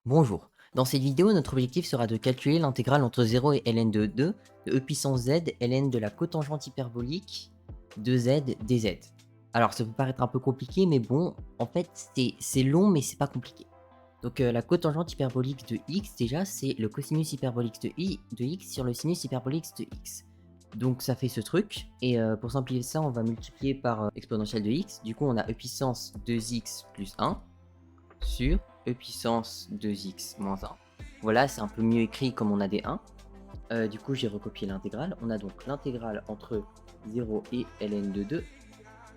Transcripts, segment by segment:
Bonjour. Dans cette vidéo, notre objectif sera de calculer l'intégrale entre 0 et ln de 2 de e puissance z ln de la cotangente hyperbolique de z dz. Alors ça peut paraître un peu compliqué, mais bon, en fait c'est long mais c'est pas compliqué. Donc la cotangente hyperbolique de x déjà c'est le cosinus hyperbolique de x sur le sinus hyperbolique de x. Donc ça fait ce truc, et pour simplifier ça on va multiplier par exponentielle de x, du coup on a e puissance 2x plus 1 sur e puissance 2x moins 1. Voilà, c'est un peu mieux écrit comme on a des 1. Du coup, j'ai recopié l'intégrale. On a donc l'intégrale entre 0 et ln de 2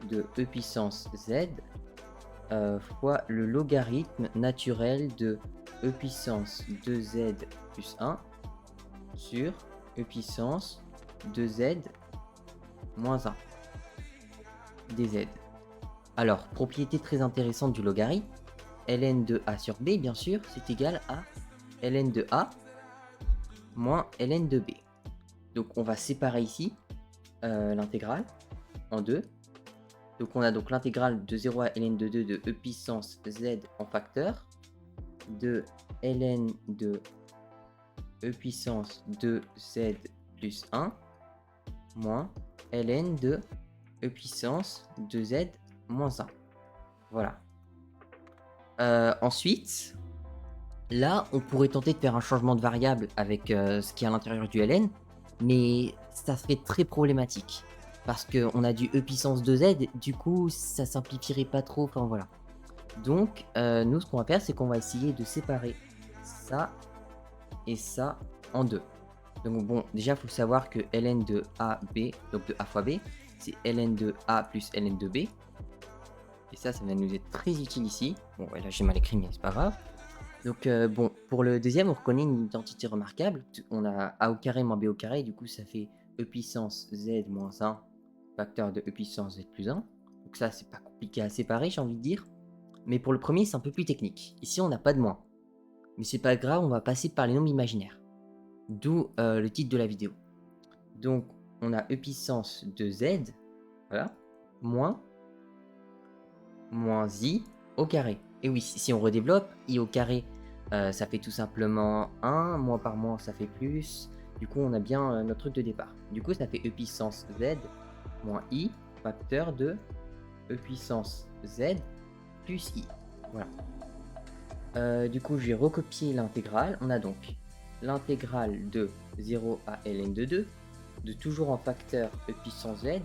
de e puissance z fois le logarithme naturel de e puissance 2z plus 1 sur e puissance 2z moins 1 dz. Alors, propriété très intéressante du logarithme, ln de a sur b, bien sûr, c'est égal à ln de a moins ln de b. Donc on va séparer ici l'intégrale en deux. Donc on a donc l'intégrale de 0 à ln de 2 de e puissance z en facteur de ln de e puissance 2z plus 1 moins ln de e puissance 2z moins 1. Voilà. Ensuite, là, on pourrait tenter de faire un changement de variable avec ce qui est à l'intérieur du ln, mais ça serait très problématique. Parce qu'on a du e puissance 2z, du coup, ça simplifierait pas trop, enfin voilà. Donc, nous, ce qu'on va faire, c'est qu'on va essayer de séparer ça et ça en deux. Donc bon, déjà, il faut savoir que ln de AB, donc de A fois B, c'est ln de A plus ln de B. Et ça va nous être très utile ici. Bon, ouais, là, j'ai mal écrit, mais c'est pas grave. Donc bon, pour le deuxième, on reconnaît une identité remarquable. On a a au carré moins b au carré, du coup ça fait e puissance z moins 1 facteur de e puissance z plus 1. Donc ça, c'est pas compliqué à séparer, j'ai envie de dire. Mais pour le premier, c'est un peu plus technique. Ici, on n'a pas de moins. Mais c'est pas grave, on va passer par les nombres imaginaires. D'où le titre de la vidéo. Donc, on a e puissance de z, voilà, moins i au carré. Et oui, si on redéveloppe, i au carré, ça fait tout simplement 1, moins par moins, ça fait plus. Du coup, on a bien notre truc de départ. Du coup, ça fait e puissance z moins i, facteur de e puissance z plus i. Voilà. Du coup, je vais recopier l'intégrale. On a donc l'intégrale de 0 à ln de 2, de toujours en facteur e puissance z.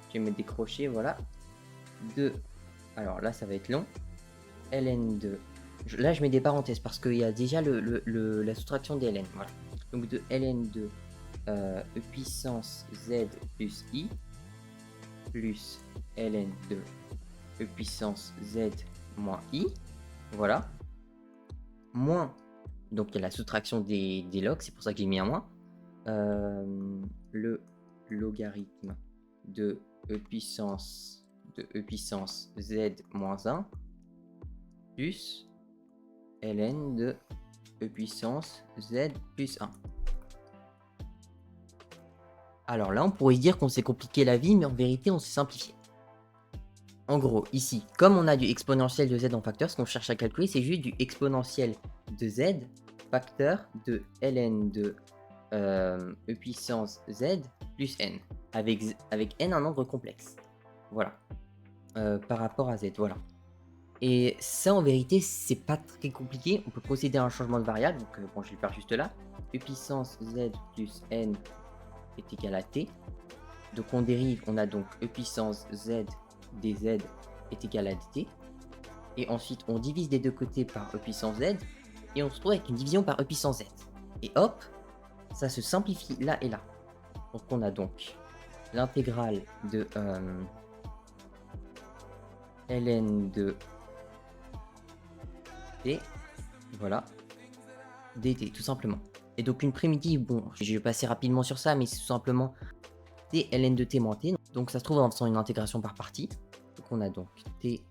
Je vais mettre des crochets, voilà. De, alors là, ça va être long. ln de... Là, je mets des parenthèses parce qu'il y a déjà la soustraction des ln. Voilà. Donc de ln de e puissance z plus i plus ln de e puissance z moins i. Voilà. Moins, donc il y a la soustraction des logs, c'est pour ça que j'ai mis un moins. Le logarithme de e puissance z moins 1 plus ln de e puissance z plus 1. Alors là, on pourrait se dire qu'on s'est compliqué la vie, mais en vérité, on s'est simplifié. En gros, ici, comme on a du exponentiel de z en facteur, ce qu'on cherche à calculer, c'est juste du exponentiel de z facteur de ln de e puissance z plus n, avec n un nombre complexe. Voilà. Par rapport à z, voilà. Et ça, en vérité, c'est pas très compliqué. On peut procéder à un changement de variable. Donc, bon, je vais le faire juste là. E puissance z plus n est égal à t. Donc, on dérive, on a donc e puissance z dz est égal à dt. Et ensuite, on divise des deux côtés par e puissance z. Et on se retrouve avec une division par e puissance z. Et hop, ça se simplifie là et là. Donc, on a donc l'intégrale de ln de t, voilà, dt, tout simplement. Et donc une primitive, bon, je vais passer rapidement sur ça, mais c'est tout simplement t ln de t moins t. Donc ça se trouve en faisant une intégration par partie. Donc on a donc t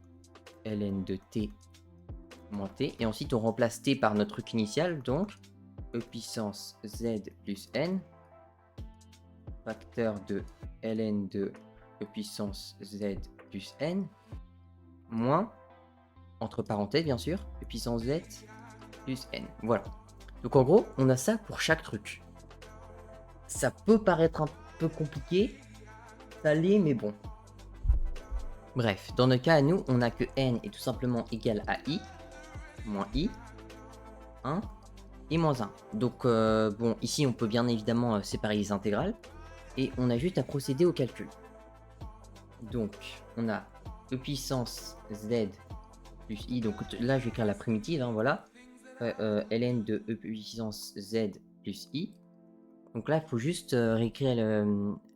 ln de t moins t. Et ensuite on remplace t par notre truc initial, donc e puissance z plus n, facteur de ln de e puissance z plus n, moins, entre parenthèses bien sûr, e puissance z plus n. Voilà. Donc en gros, on a ça pour chaque truc. Ça peut paraître un peu compliqué, ça l'est, mais bon. Bref, dans notre cas à nous, on a que n est tout simplement égal à i, moins i, 1 et moins 1. Donc bon, ici on peut bien évidemment séparer les intégrales, et on a juste à procéder au calcul. Donc on a e puissance z plus i, donc là je vais écrire la primitive, hein, voilà, ln de e puissance z plus i. Donc là il faut juste réécrire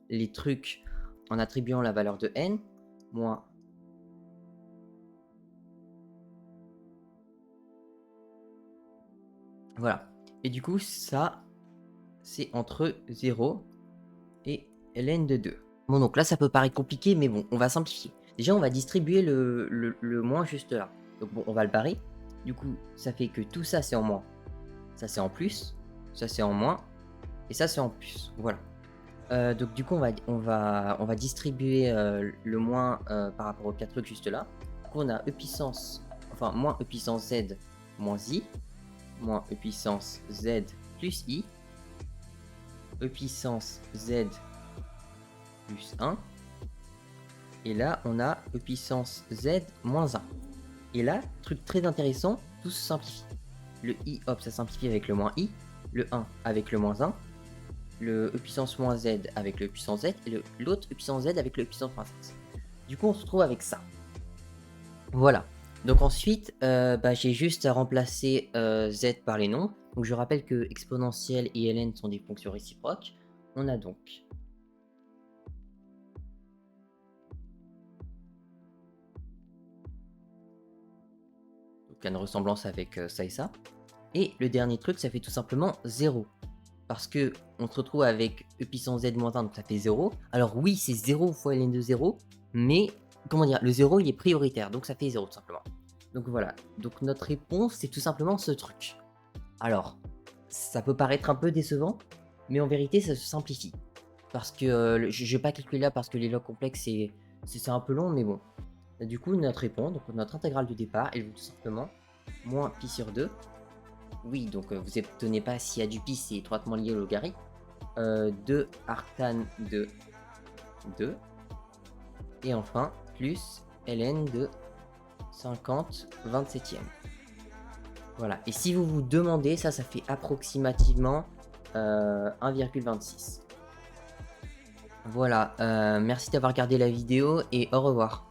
les trucs en attribuant la valeur de n, moins voilà. Et du coup ça c'est entre 0 et ln de 2. Bon, donc là ça peut paraître compliqué, mais bon, on va simplifier. Déjà on va distribuer le moins juste là. Donc bon, on va le barrer. Du coup ça fait que tout ça c'est en moins, ça c'est en plus, ça c'est en moins, et ça c'est en plus. Voilà. Donc du coup on va distribuer le moins par rapport aux 4 trucs juste là. Du coup on a e puissance, enfin moins e puissance z moins i, moins e puissance z plus i, e puissance z plus 1, et là on a e puissance z moins 1. Et là, truc très intéressant, tout se simplifie. Le i, hop, ça simplifie avec le moins i, le 1 avec le moins 1, le e puissance moins z avec le e puissance z, et l'autre e puissance z avec le e puissance moins z. Du coup on se retrouve avec ça. Voilà. Donc ensuite, j'ai juste à remplacer z par les nombres. Donc je rappelle que exponentielle et ln sont des fonctions réciproques. On a donc une ressemblance avec ça et ça. Et le dernier truc, ça fait tout simplement 0. Parce que on se retrouve avec e puissance z moins 1, donc ça fait 0. Alors oui, c'est 0 fois ln de 0, mais comment dire, le 0 il est prioritaire, donc ça fait 0 tout simplement. Donc voilà, donc notre réponse c'est tout simplement ce truc. Alors, ça peut paraître un peu décevant, mais en vérité ça se simplifie. Parce que je vais pas calculer là parce que les logs complexes c'est un peu long, mais bon. Du coup, notre réponse, donc notre intégrale du départ, elle vaut tout simplement moins pi sur 2. Oui, donc vous n'obtenez pas s'il y a du pi, c'est étroitement lié au logarithme. 2 arctan de 2. Et enfin, plus ln de 50 27e. Voilà, et si vous vous demandez, ça fait approximativement 1,26. Voilà, merci d'avoir regardé la vidéo et au revoir.